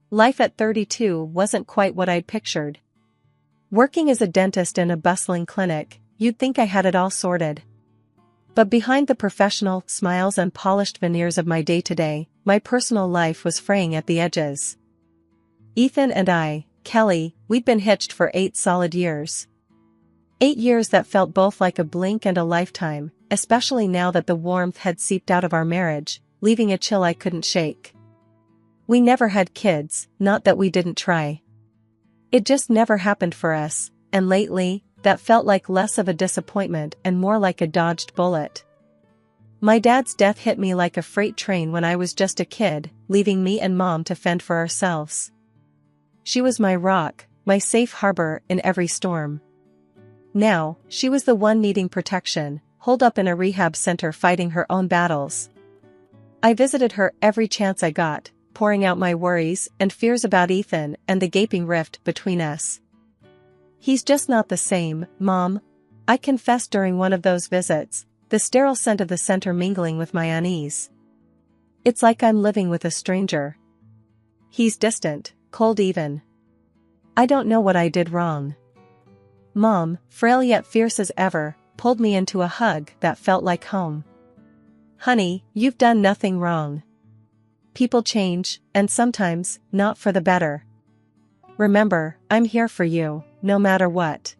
Life at 32 wasn't quite what I'd pictured. Working as a dentist in a bustling clinic, you'd think I had it all sorted. But behind the professional smiles and polished veneers of my day-to-day, my personal life was fraying at the edges. Ethan and I, Kelly, we'd been hitched for 8 solid years. 8 years that felt both like a blink and a lifetime, especially now that the warmth had seeped out of our marriage, leaving a chill I couldn't shake. We never had kids, not that we didn't try. It just never happened for us, and lately, that felt like less of a disappointment and more like a dodged bullet. My dad's death hit me like a freight train when I was just a kid, leaving me and Mom to fend for ourselves. She was my rock, my safe harbor in every storm. Now, she was the one needing protection, holed up in a rehab center fighting her own battles. I visited her every chance I got, pouring out my worries and fears about Ethan and the gaping rift between us. "He's just not the same, Mom," I confessed during one of those visits, the sterile scent of the center mingling with my unease. "It's like I'm living with a stranger. He's distant, cold even. I don't know what I did wrong." Mom, frail yet fierce as ever, pulled me into a hug that felt like home. "Honey, you've done nothing wrong. People change, and sometimes, not for the better. Remember, I'm here for you, no matter what.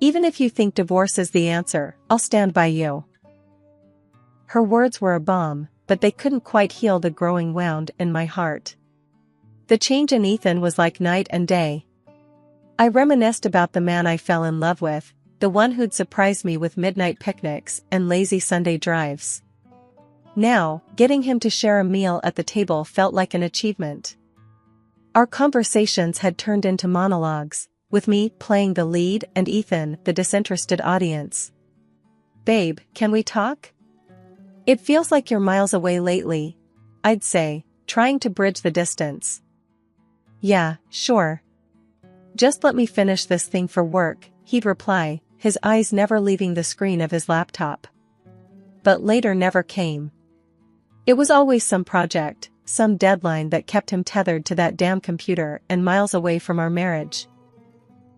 Even if you think divorce is the answer, I'll stand by you." Her words were a balm, but they couldn't quite heal the growing wound in my heart. The change in Ethan was like night and day. I reminisced about the man I fell in love with, the one who'd surprised me with midnight picnics and lazy Sunday drives. Now, getting him to share a meal at the table felt like an achievement. Our conversations had turned into monologues, with me playing the lead and Ethan the disinterested audience. "Babe, can we talk? It feels like you're miles away lately," I'd say, trying to bridge the distance. "Yeah, sure. Just let me finish this thing for work," he'd reply, his eyes never leaving the screen of his laptop. But later never came. It was always some project, some deadline that kept him tethered to that damn computer and miles away from our marriage.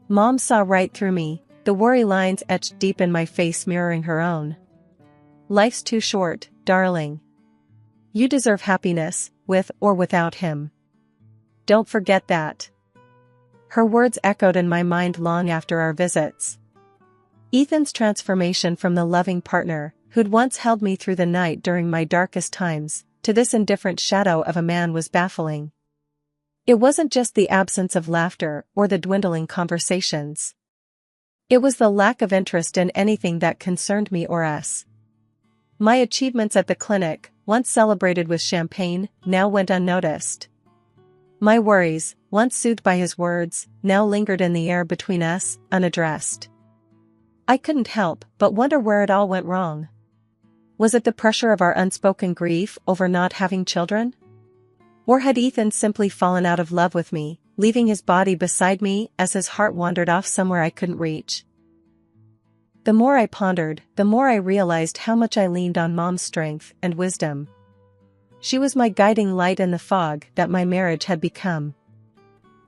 Mom saw right through me, the worry lines etched deep in my face mirroring her own. "Life's too short, darling. You deserve happiness, with or without him. Don't forget that." Her words echoed in my mind long after our visits. Ethan's transformation from the loving partner, who'd once held me through the night during my darkest times, to this indifferent shadow of a man was baffling. It wasn't just the absence of laughter or the dwindling conversations. It was the lack of interest in anything that concerned me or us. My achievements at the clinic, once celebrated with champagne, now went unnoticed. My worries, once soothed by his words, now lingered in the air between us, unaddressed. I couldn't help but wonder where it all went wrong. Was it the pressure of our unspoken grief over not having children? Or had Ethan simply fallen out of love with me, leaving his body beside me as his heart wandered off somewhere I couldn't reach? The more I pondered, the more I realized how much I leaned on Mom's strength and wisdom. She was my guiding light in the fog that my marriage had become.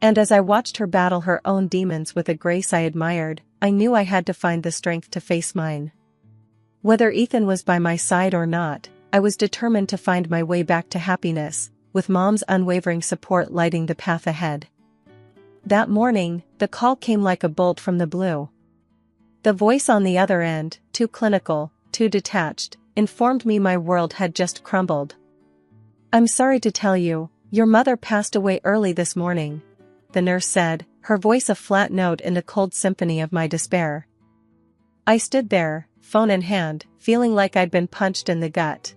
And as I watched her battle her own demons with a grace I admired, I knew I had to find the strength to face mine. Whether Ethan was by my side or not, I was determined to find my way back to happiness, with Mom's unwavering support lighting the path ahead. That morning, the call came like a bolt from the blue. The voice on the other end, too clinical, too detached, informed me my world had just crumbled. "I'm sorry to tell you, your mother passed away early this morning," the nurse said, her voice a flat note in the cold symphony of my despair. I stood there, phone in hand, feeling like I'd been punched in the gut.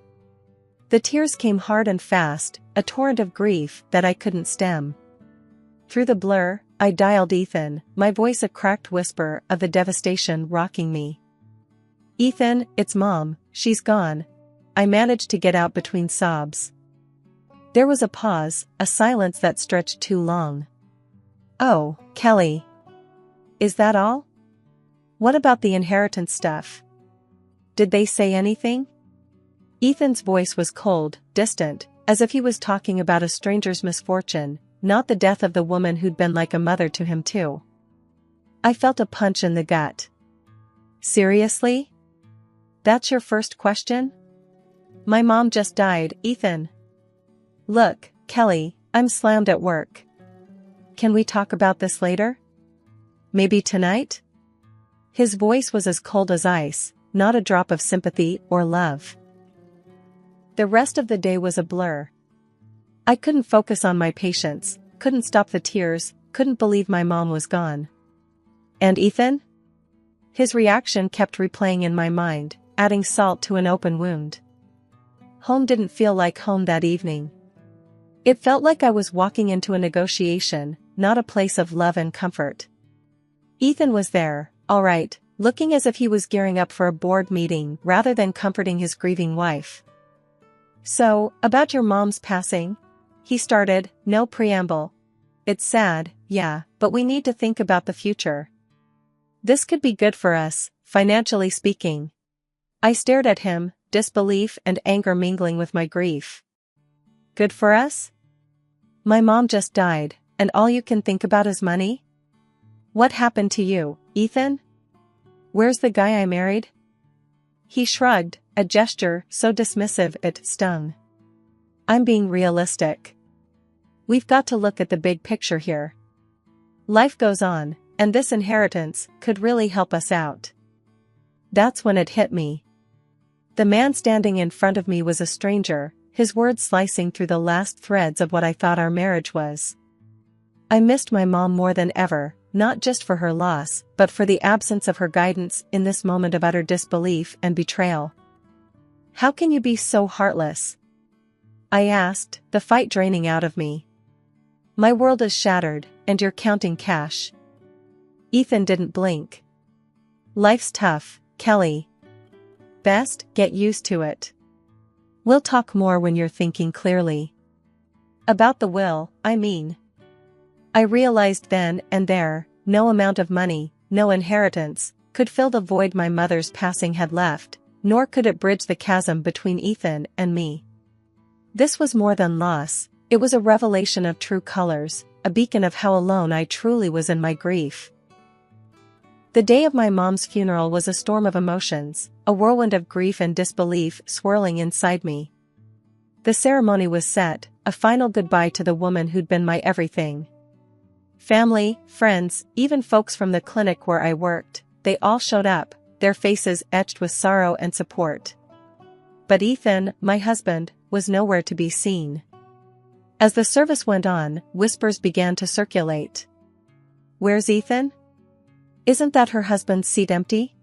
The tears came hard and fast, a torrent of grief that I couldn't stem. Through the blur, I dialed Ethan, my voice a cracked whisper of the devastation rocking me. "Ethan, it's Mom, she's gone," I managed to get out between sobs. There was a pause, a silence that stretched too long. "Oh, Kelly. Is that all? What about the inheritance stuff? Did they say anything?" Ethan's voice was cold, distant, as if he was talking about a stranger's misfortune, not the death of the woman who'd been like a mother to him too. I felt a punch in the gut. Seriously? That's your first question? My mom just died, Ethan. Look, Kelly, I'm slammed at work. Can we talk about this later? Maybe tonight? His voice was as cold as ice, not a drop of sympathy or love. The rest of the day was a blur. I couldn't focus on my patients, couldn't stop the tears, couldn't believe my mom was gone. And Ethan? His reaction kept replaying in my mind, adding salt to an open wound. Home didn't feel like home that evening. It felt like I was walking into a negotiation, not a place of love and comfort. Ethan was there, all right, looking as if he was gearing up for a board meeting rather than comforting his grieving wife. So, about your mom's passing? He started, no preamble. It's sad, yeah, but we need to think about the future. This could be good for us, financially speaking. I stared at him, disbelief and anger mingling with my grief. Good for us? My mom just died, and all you can think about is money? What happened to you, Ethan? Where's the guy I married? He shrugged, a gesture so dismissive it stung. I'm being realistic. We've got to look at the big picture here. Life goes on, and this inheritance could really help us out. That's when it hit me. The man standing in front of me was a stranger, his words slicing through the last threads of what I thought our marriage was. I missed my mom more than ever, not just for her loss, but for the absence of her guidance in this moment of utter disbelief and betrayal. How can you be so heartless? I asked, the fight draining out of me. My world is shattered, and you're counting cash. Ethan didn't blink. Life's tough, Kelly. Best get used to it. We'll talk more when you're thinking clearly. About the will, I mean. I realized then and there, no amount of money, no inheritance, could fill the void my mother's passing had left, nor could it bridge the chasm between Ethan and me. This was more than loss, it was a revelation of true colors, a beacon of how alone I truly was in my grief. The day of my mom's funeral was a storm of emotions, a whirlwind of grief and disbelief swirling inside me. The ceremony was set, a final goodbye to the woman who'd been my everything. Family, friends, even folks from the clinic where I worked, they all showed up, their faces etched with sorrow and support. But Ethan, my husband, was nowhere to be seen. As the service went on, whispers began to circulate. Where's Ethan? Isn't that her husband's seat empty?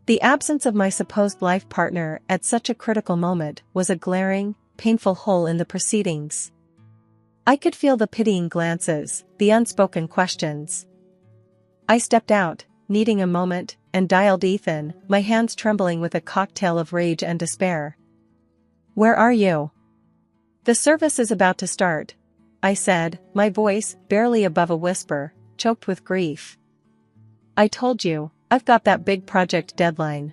The absence of my supposed life partner at such a critical moment was a glaring, painful hole in the proceedings. I could feel the pitying glances, the unspoken questions. I stepped out, needing a moment, and dialed Ethan, my hands trembling with a cocktail of rage and despair. Where are you? The service is about to start, I said, my voice, barely above a whisper, choked with grief. I told you, I've got that big project deadline.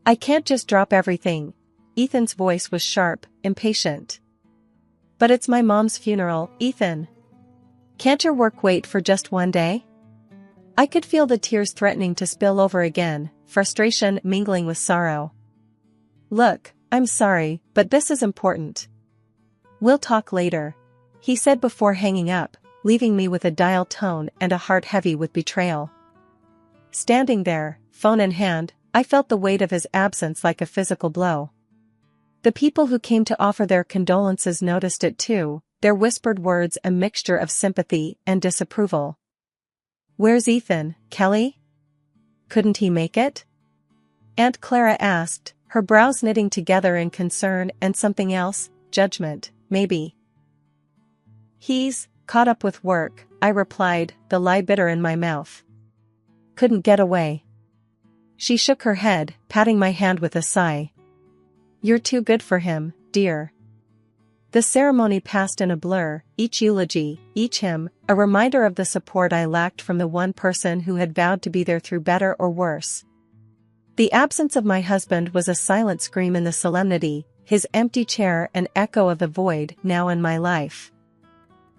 I can't just drop everything. Ethan's voice was sharp, impatient. But it's my mom's funeral, Ethan. Can't your work wait for just one day? I could feel the tears threatening to spill over again, frustration mingling with sorrow. Look, I'm sorry, but this is important. We'll talk later, he said before hanging up, leaving me with a dial tone and a heart heavy with betrayal. Standing there, phone in hand, I felt the weight of his absence like a physical blow. The people who came to offer their condolences noticed it too, their whispered words a mixture of sympathy and disapproval. Where's Ethan, Kelly? Couldn't he make it? Aunt Clara asked, her brows knitting together in concern and something else, judgment, maybe. He's caught up with work, I replied, the lie bitter in my mouth. Couldn't get away. She shook her head, patting my hand with a sigh. You're too good for him, dear. The ceremony passed in a blur, each eulogy, each hymn, a reminder of the support I lacked from the one person who had vowed to be there through better or worse. The absence of my husband was a silent scream in the solemnity, his empty chair an echo of the void now in my life.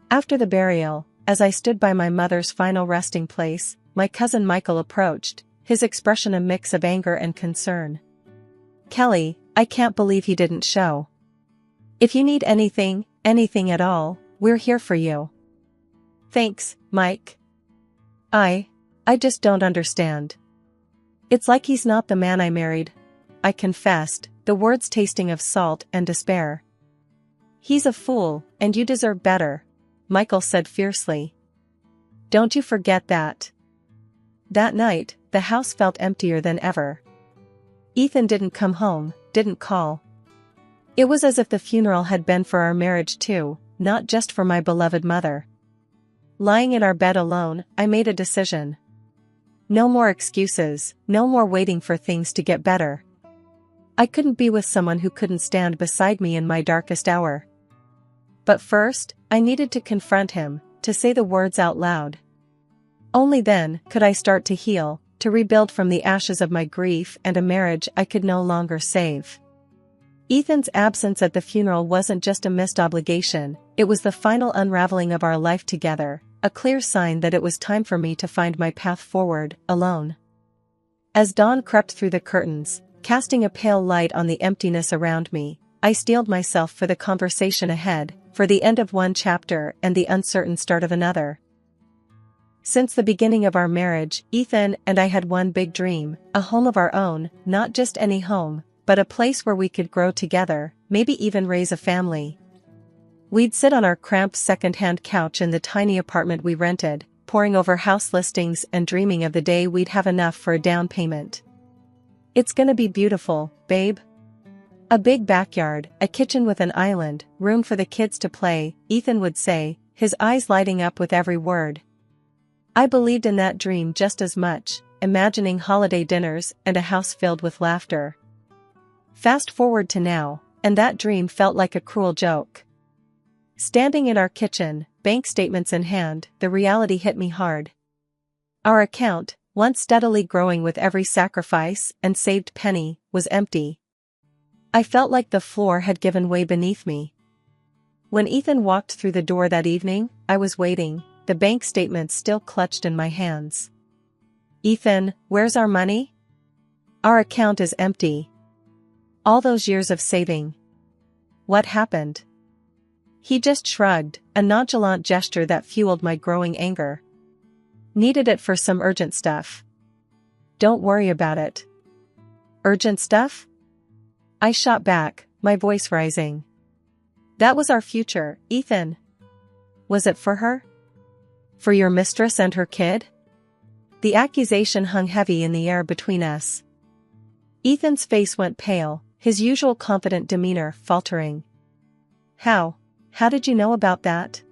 After the burial, as I stood by my mother's final resting place, my cousin Michael approached, his expression a mix of anger and concern. "Kelly, I can't believe he didn't show. If you need anything at all, we're here for you." "Thanks, Mike. I just don't understand. It's like he's not the man I married," I confessed, the words tasting of salt and despair. "He's a fool, and you deserve better," Michael said fiercely. "Don't you forget that." That night, the house felt emptier than ever. Ethan didn't come home, didn't call. It was as if the funeral had been for our marriage too, not just for my beloved mother. Lying in our bed alone, I made a decision. No more excuses, no more waiting for things to get better. I couldn't be with someone who couldn't stand beside me in my darkest hour. But first, I needed to confront him, to say the words out loud. Only then could I start to heal, to rebuild from the ashes of my grief and a marriage I could no longer save. Ethan's absence at the funeral wasn't just a missed obligation, it was the final unraveling of our life together, a clear sign that it was time for me to find my path forward, alone. As dawn crept through the curtains, casting a pale light on the emptiness around me, I steeled myself for the conversation ahead, for the end of one chapter and the uncertain start of another. Since the beginning of our marriage, Ethan and I had one big dream, a home of our own, not just any home, but a place where we could grow together, maybe even raise a family. We'd sit on our cramped second-hand couch in the tiny apartment we rented, poring over house listings and dreaming of the day we'd have enough for a down payment. "It's gonna be beautiful, babe." A big backyard, a kitchen with an island, room for the kids to play, Ethan would say, his eyes lighting up with every word. I believed in that dream just as much, imagining holiday dinners and a house filled with laughter. Fast forward to now, and that dream felt like a cruel joke. Standing in our kitchen, bank statements in hand, the reality hit me hard. Our account, once steadily growing with every sacrifice and saved penny, was empty. I felt like the floor had given way beneath me. When Ethan walked through the door that evening, I was waiting, the bank statements still clutched in my hands. "Ethan, where's our money? Our account is empty. All those years of saving. What happened?" He just shrugged, a nonchalant gesture that fueled my growing anger. "Needed it for some urgent stuff." "Don't worry about it." "Urgent stuff?" I shot back, my voice rising. "That was our future, Ethan." "Was it for her? For your mistress and her kid?" The accusation hung heavy in the air between us. Ethan's face went pale, his usual confident demeanor faltering. How did you know about that?"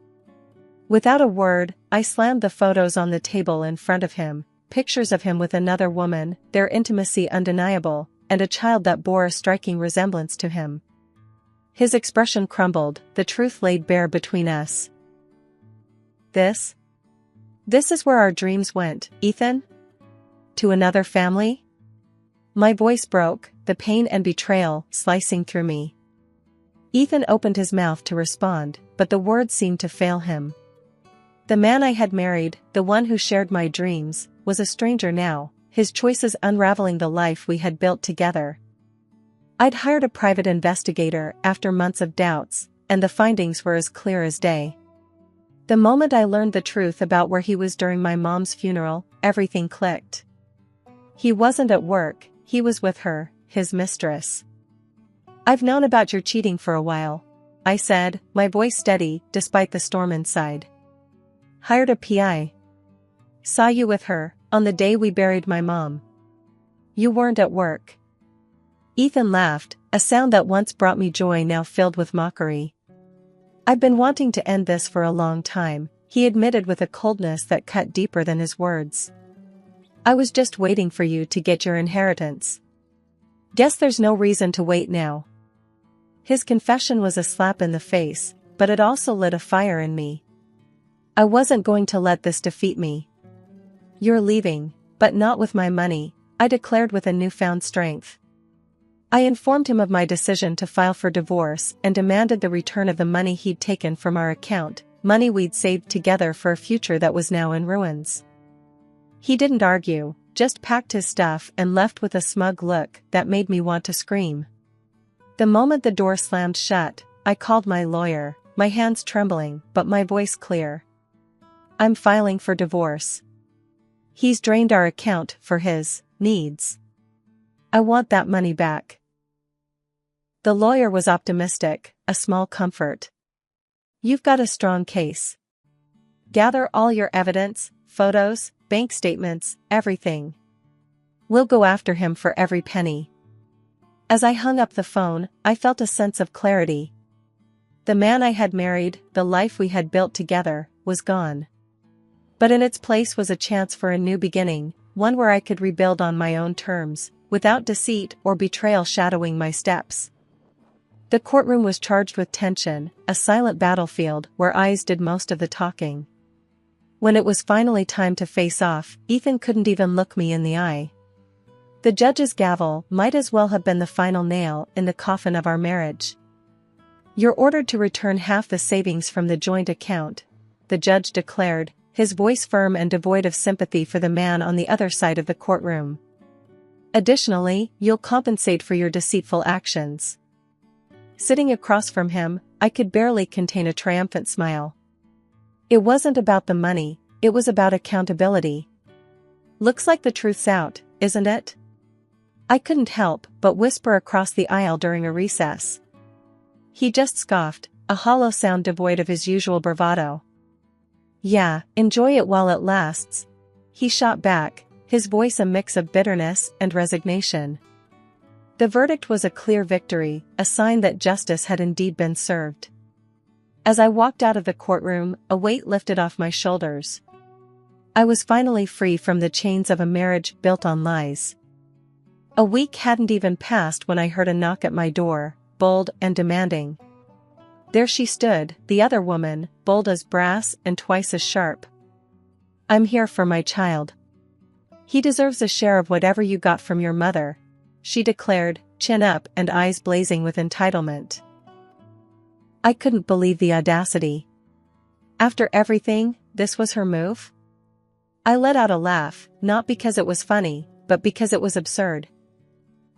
Without a word, I slammed the photos on the table in front of him, pictures of him with another woman, their intimacy undeniable, and a child that bore a striking resemblance to him. His expression crumbled, the truth laid bare between us. This is where our dreams went, Ethan? To another family?" My voice broke, the pain and betrayal slicing through me. Ethan opened his mouth to respond, but the words seemed to fail him. The man I had married, the one who shared my dreams, was a stranger now, his choices unraveling the life we had built together. I'd hired a private investigator after months of doubts, and the findings were as clear as day. The moment I learned the truth about where he was during my mom's funeral, everything clicked. He wasn't at work, he was with her, his mistress. "I've known about your cheating for a while," I said, my voice steady despite the storm inside. "Hired a PI. Saw you with her, on the day we buried my mom. You weren't at work." Ethan laughed, a sound that once brought me joy now filled with mockery. "I've been wanting to end this for a long time," he admitted with a coldness that cut deeper than his words. "I was just waiting for you to get your inheritance. Guess there's no reason to wait now." His confession was a slap in the face, but it also lit a fire in me. I wasn't going to let this defeat me. "You're leaving, but not with my money," I declared with a newfound strength. I informed him of my decision to file for divorce and demanded the return of the money he'd taken from our account, money we'd saved together for a future that was now in ruins. He didn't argue, just packed his stuff and left with a smug look that made me want to scream. The moment the door slammed shut, I called my lawyer, my hands trembling but my voice clear. I'm filing for divorce. He's drained our account for his needs. I want that money back. The lawyer was optimistic, a small comfort. You've got a strong case. Gather all your evidence, photos, bank statements, everything. We'll go after him for every penny. As I hung up the phone, I felt a sense of clarity. The man I had married, the life we had built together, was gone. But in its place was a chance for a new beginning, one where I could rebuild on my own terms, without deceit or betrayal shadowing my steps. The courtroom was charged with tension, a silent battlefield where eyes did most of the talking. When it was finally time to face off, Ethan couldn't even look me in the eye. The judge's gavel might as well have been the final nail in the coffin of our marriage. You're ordered to return half the savings from the joint account, the judge declared, his voice firm and devoid of sympathy for the man on the other side of the courtroom. Additionally, you'll compensate for your deceitful actions. Sitting across from him, I could barely contain a triumphant smile. It wasn't about the money, it was about accountability. Looks like the truth's out, isn't it? I couldn't help but whisper across the aisle during a recess. He just scoffed, a hollow sound devoid of his usual bravado. Yeah, enjoy it while it lasts, he shot back, his voice a mix of bitterness and resignation. The verdict was a clear victory, a sign that justice had indeed been served. As I walked out of the courtroom, a weight lifted off my shoulders. I was finally free from the chains of a marriage built on lies. A week hadn't even passed when I heard a knock at my door, bold and demanding. There she stood, the other woman, bold as brass and twice as sharp. I'm here for my child. He deserves a share of whatever you got from your mother, she declared, chin up and eyes blazing with entitlement. I couldn't believe the audacity. After everything, this was her move? I let out a laugh, not because it was funny, but because it was absurd.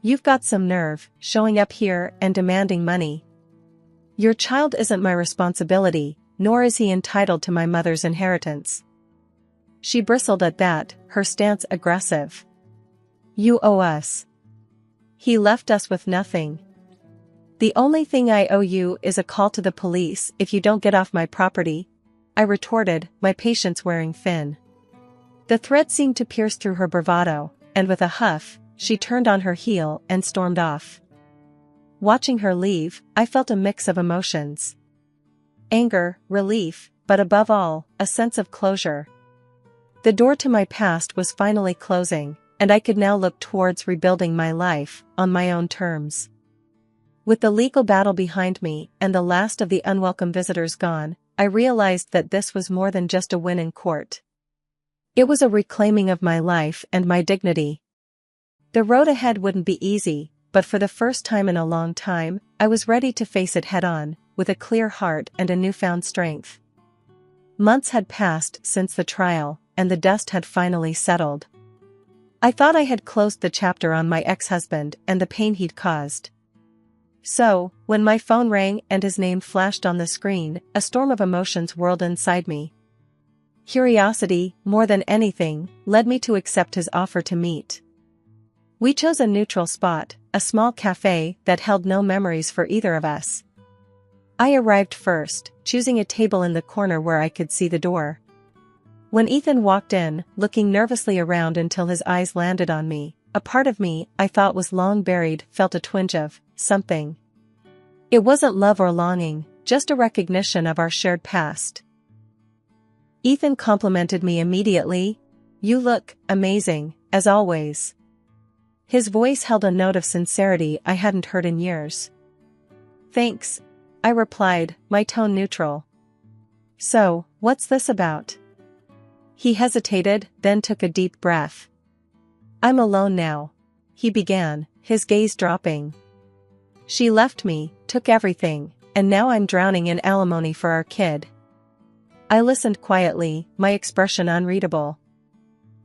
You've got some nerve, showing up here and demanding money. Your child isn't my responsibility, nor is he entitled to my mother's inheritance. She bristled at that, her stance aggressive. You owe us. He left us with nothing. The only thing I owe you is a call to the police if you don't get off my property, I retorted, my patience wearing thin. The threat seemed to pierce through her bravado, and with a huff, she turned on her heel and stormed off. Watching her leave, I felt a mix of emotions. Anger, relief, but above all, a sense of closure. The door to my past was finally closing, and I could now look towards rebuilding my life, on my own terms. With the legal battle behind me and the last of the unwelcome visitors gone, I realized that this was more than just a win in court. It was a reclaiming of my life and my dignity. The road ahead wouldn't be easy, but for the first time in a long time, I was ready to face it head-on, with a clear heart and a newfound strength. Months had passed since the trial, and the dust had finally settled. I thought I had closed the chapter on my ex-husband and the pain he'd caused. So, when my phone rang and his name flashed on the screen, a storm of emotions whirled inside me. Curiosity, more than anything, led me to accept his offer to meet. We chose a neutral spot, a small cafe that held no memories for either of us. I arrived first, choosing a table in the corner where I could see the door. When Ethan walked in, looking nervously around until his eyes landed on me, a part of me I thought was long buried felt a twinge of something. It wasn't love or longing, just a recognition of our shared past. Ethan complimented me immediately. You look amazing, as always. His voice held a note of sincerity I hadn't heard in years. Thanks, I replied, my tone neutral. So, what's this about? He hesitated, then took a deep breath. I'm alone now, he began, his gaze dropping. She left me, took everything, and now I'm drowning in alimony for our kid. I listened quietly, my expression unreadable.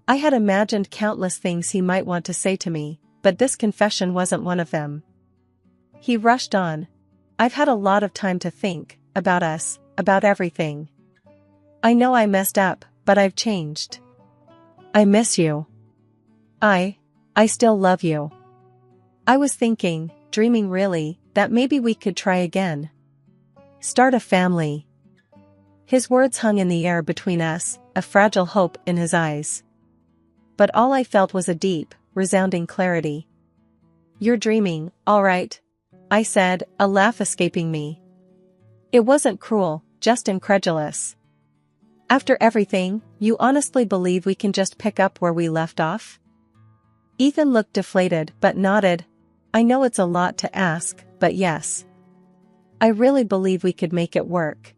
I had imagined countless things he might want to say to me, but this confession wasn't one of them. He rushed on. I've had a lot of time to think, about us, about everything. I know I messed up, but I've changed. I miss you. I still love you. I was thinking, dreaming really, that maybe we could try again. Start a family. His words hung in the air between us, a fragile hope in his eyes. But all I felt was a deep, resounding clarity. You're dreaming, all right, I said, a laugh escaping me. It wasn't cruel, just incredulous. After everything, you honestly believe we can just pick up where we left off? Ethan looked deflated but nodded. I know it's a lot to ask, but yes. I really believe we could make it work.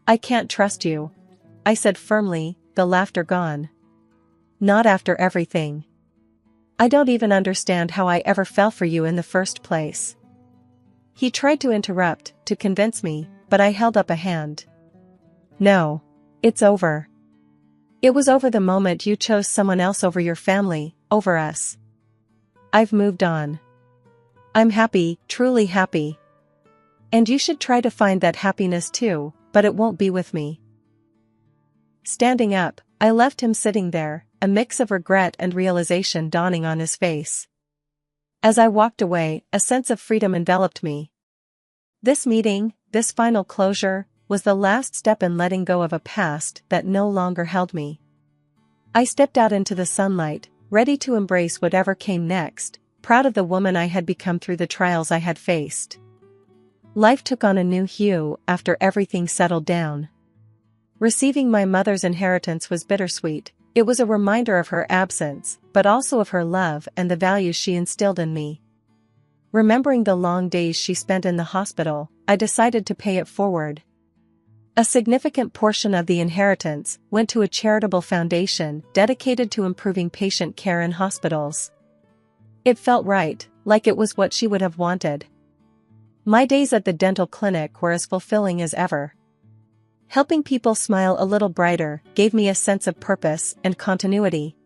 I can't trust you, I said firmly, the laughter gone. Not after everything. I don't even understand how I ever fell for you in the first place. He tried to interrupt, to convince me, but I held up a hand. No. It's over. It was over the moment you chose someone else over your family, over us. I've moved on. I'm happy, truly happy. And you should try to find that happiness too, but it won't be with me. Standing up, I left him sitting there, a mix of regret and realization dawning on his face. As I walked away, a sense of freedom enveloped me. This meeting, this final closure, was the last step in letting go of a past that no longer held me. I stepped out into the sunlight, ready to embrace whatever came next, proud of the woman I had become through the trials I had faced. Life took on a new hue after everything settled down. Receiving my mother's inheritance was bittersweet. It was a reminder of her absence, but also of her love and the values she instilled in me. Remembering the long days she spent in the hospital, I decided to pay it forward. A significant portion of the inheritance went to a charitable foundation dedicated to improving patient care in hospitals. It felt right, like it was what she would have wanted. My days at the dental clinic were as fulfilling as ever. Helping people smile a little brighter gave me a sense of purpose and continuity.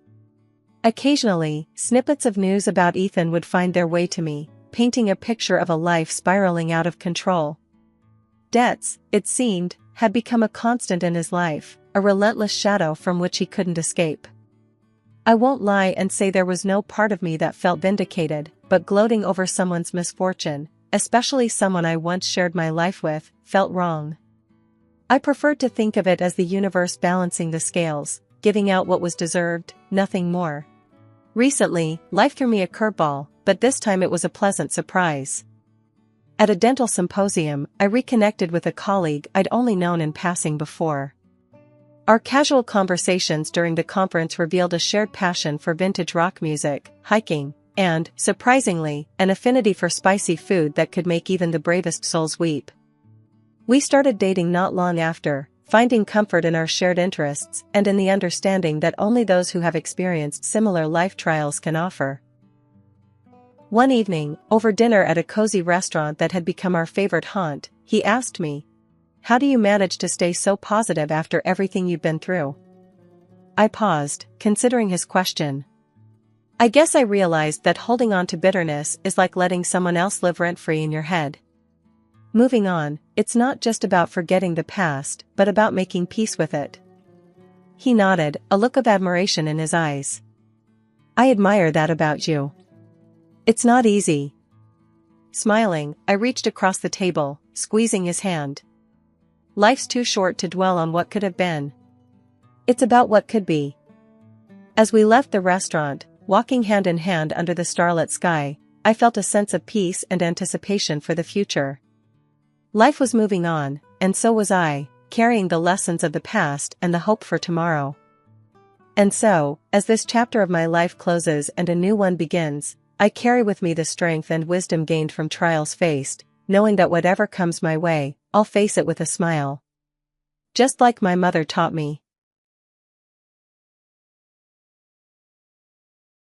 Occasionally, snippets of news about Ethan would find their way to me, painting a picture of a life spiraling out of control. Debts, it seemed, had become a constant in his life, a relentless shadow from which he couldn't escape. I won't lie and say there was no part of me that felt vindicated, but gloating over someone's misfortune, especially someone I once shared my life with, felt wrong. I preferred to think of it as the universe balancing the scales, giving out what was deserved, nothing more. Recently, life threw me a curveball, but this time it was a pleasant surprise. At a dental symposium, I reconnected with a colleague I'd only known in passing before. Our casual conversations during the conference revealed a shared passion for vintage rock music, hiking, and, surprisingly, an affinity for spicy food that could make even the bravest souls weep. We started dating not long after, finding comfort in our shared interests and in the understanding that only those who have experienced similar life trials can offer. One evening, over dinner at a cozy restaurant that had become our favorite haunt, he asked me, "How do you manage to stay so positive after everything you've been through?" I paused, considering his question. I guess I realized that holding on to bitterness is like letting someone else live rent-free in your head. Moving on, it's not just about forgetting the past, but about making peace with it. He nodded, a look of admiration in his eyes. I admire that about you. It's not easy. Smiling, I reached across the table, squeezing his hand. Life's too short to dwell on what could have been. It's about what could be. As we left the restaurant, walking hand in hand under the starlit sky, I felt a sense of peace and anticipation for the future. Life was moving on, and so was I, carrying the lessons of the past and the hope for tomorrow. And so, as this chapter of my life closes and a new one begins, I carry with me the strength and wisdom gained from trials faced, knowing that whatever comes my way, I'll face it with a smile. Just like my mother taught me.